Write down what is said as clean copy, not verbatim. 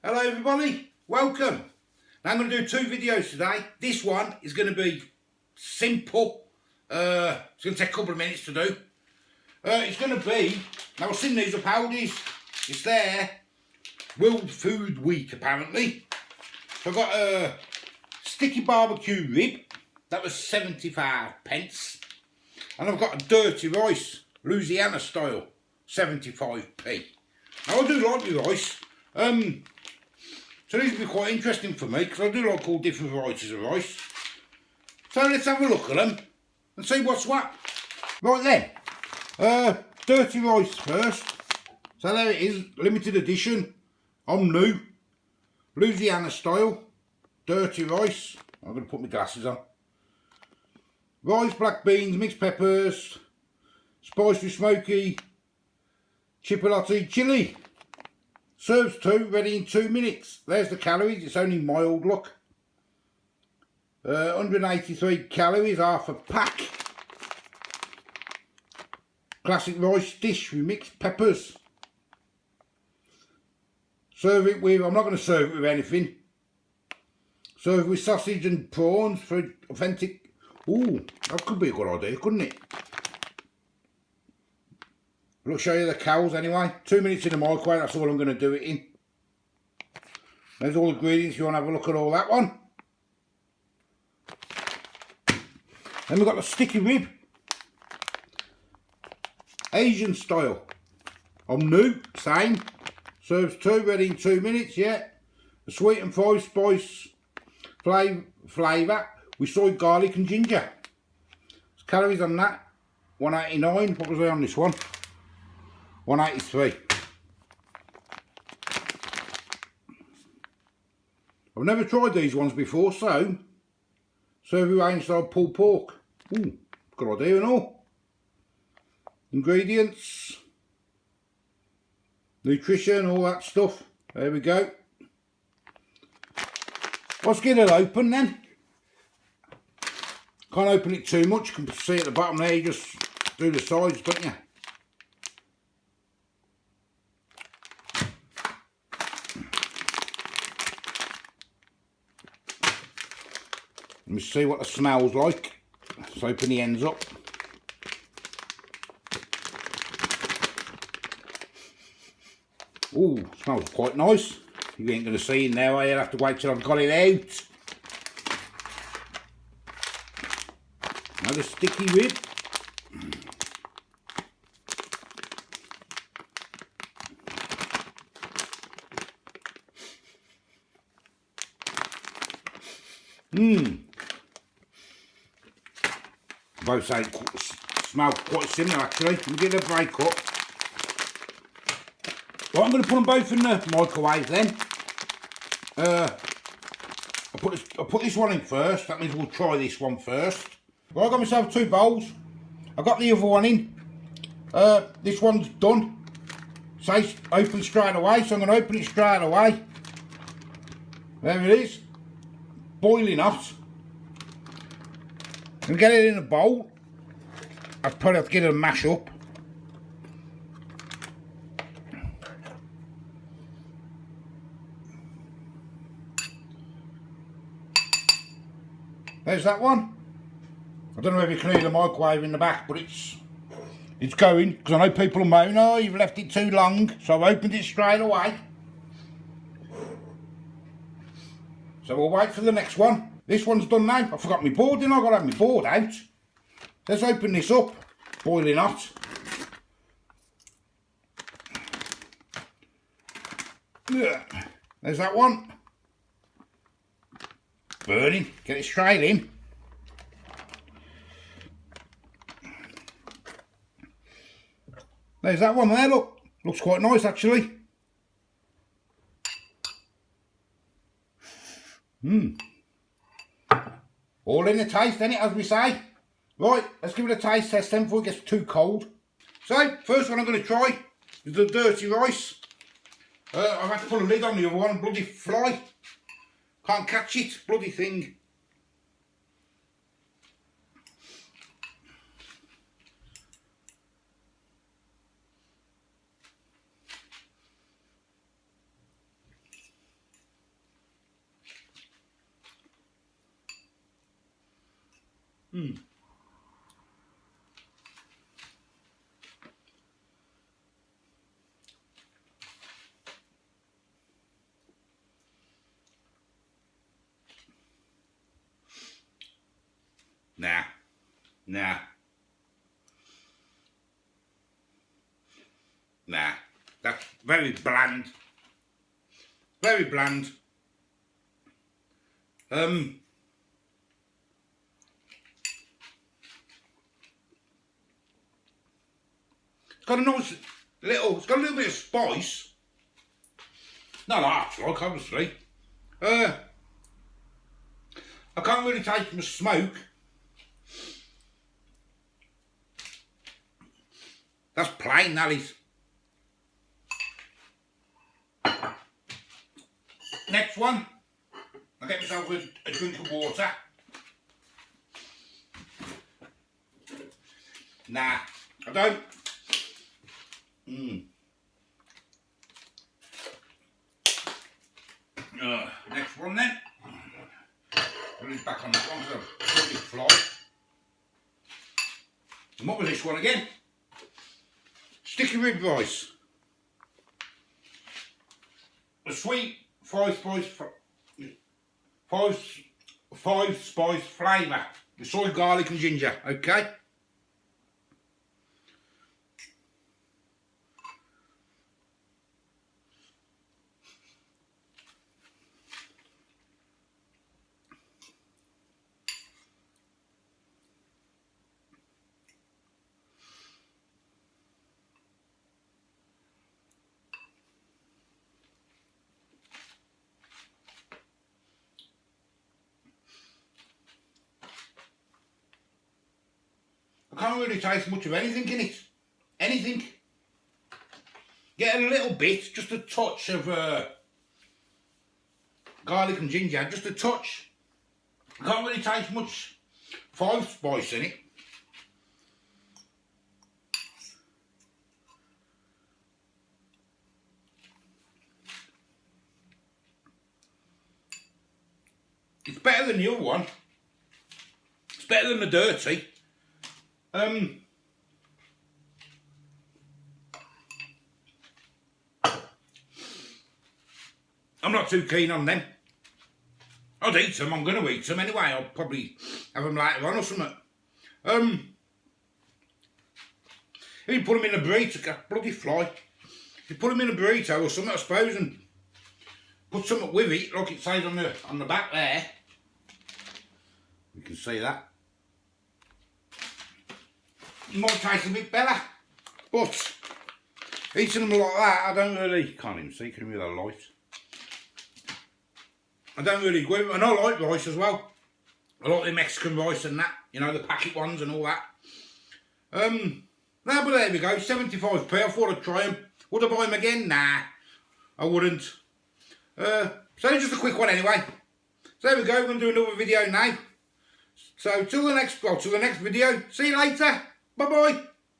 Hello everybody, welcome. Now I'm going to do two videos today. This one is going to be simple. It's going to take a couple of minutes to do. It's going to be, now I've seen these up Aldi's. It's there, World Food Week apparently. So I've got a sticky barbecue rib, that was 75 pence. And I've got a dirty rice, Louisiana style, 75p. Now I do like the rice. So these will be quite interesting for me because I do like all different varieties of rice. So let's have a look at them and see what's what. Right then, dirty rice first. So there it is, limited edition. I'm new, Louisiana style, dirty rice. I'm going to put my glasses on. Rice, black beans, mixed peppers, spicy, smoky, chipotle chili. Serves two, ready in 2 minutes. There's the calories, it's only mild, look. 183 calories, half a pack. Classic rice dish with mixed peppers. Serve it with, I'm not going to serve it with anything. Serve with sausage and prawns for authentic. Ooh, that could be a good idea, couldn't it? I'll show you the cows anyway. 2 minutes in the microwave, that's all I'm going to do it in. There's all the ingredients, you want to have a look at all that one. Then we've got the sticky rib. Asian style. I'm new, same. Serves two, ready in 2 minutes, yeah. The sweet and fried spice flavour with soy, garlic and ginger. There's calories on that, 189. What was I on this one? 183. I've never tried these ones before, so serve with Wayne style pulled pork. Ooh, good idea and all. Ingredients, nutrition, all that stuff. There we go. Let's get it open then. Can't open it too much, you can see at the bottom there, you just do the sides, don't you? Let me see what the smell's like. Let's open the ends up. Ooh, smells quite nice. You ain't going to see in there, I'll have to wait till I've got it out. Another sticky rib. Both sides smell quite similar actually. We'll get a break up. Right, I'm going to put them both in the microwave then. I'll put this one in first. That means we'll try this one first. Right, I've got myself 2 bowls. I've got the other one in. This one's done. Says open straight away, so I'm going to open it straight away. There it is. Boiling hot. I'm going to get it in a bowl. I'll probably have to get it a mash up. There's that one. I don't know if you can hear the microwave in the back, but it's going, because I know people are moaning, oh, you've left it too long, so I've opened it straight away. So we'll wait for the next one. This one's done now. I forgot my board, didn't I? I've got to have my board out. Let's open this up. Boiling hot. There's that one. Burning. Get it straight in. There's that one there, look. Looks quite nice actually. All in the taste, innit, as we say. Right, let's give it a taste test then before it gets too cold. So, first one I'm going to try is the dirty rice. I've had to put a lid on the other one, bloody fly. Can't catch it, bloody thing. Nah. Nah. Nah. That's very bland. Very bland. It's got a nice little, it's got a little bit of spice. Not much, like, obviously. I can't really taste the smoke. That's plain, that is. Next one, I'll get myself a drink of water. Nah, I don't. Next one then. Put it back on that one, so I'll fly. And what was this one again? Sticky rib rice. A sweet five spice flavour. The soy, garlic and ginger, okay? I can't really taste much of anything in it. Anything. Get a little bit, just a touch of garlic and ginger, just a touch. I can't really taste much five spice in it. It's better than the other one. It's better than the dirty. I'm not too keen on them. I'd eat them, I'm going to eat them anyway. I'll probably have them later on or something. If you put them in a burrito, bloody fly. If you put them in a burrito or something, I suppose, and put something with it, like it says on the back there. You can see that. It might taste a bit better, but eating them like that, I don't really, can't even see, can you hear that light? I don't really go with, and I like rice as well. I like the Mexican rice and that, you know, the packet ones and all that. But there we go, 75p, I thought I'd try them. Would I buy them again? Nah, I wouldn't. So just a quick one anyway. So there we go, we're going to do another video now. So till the next video, see you later. Bye bye.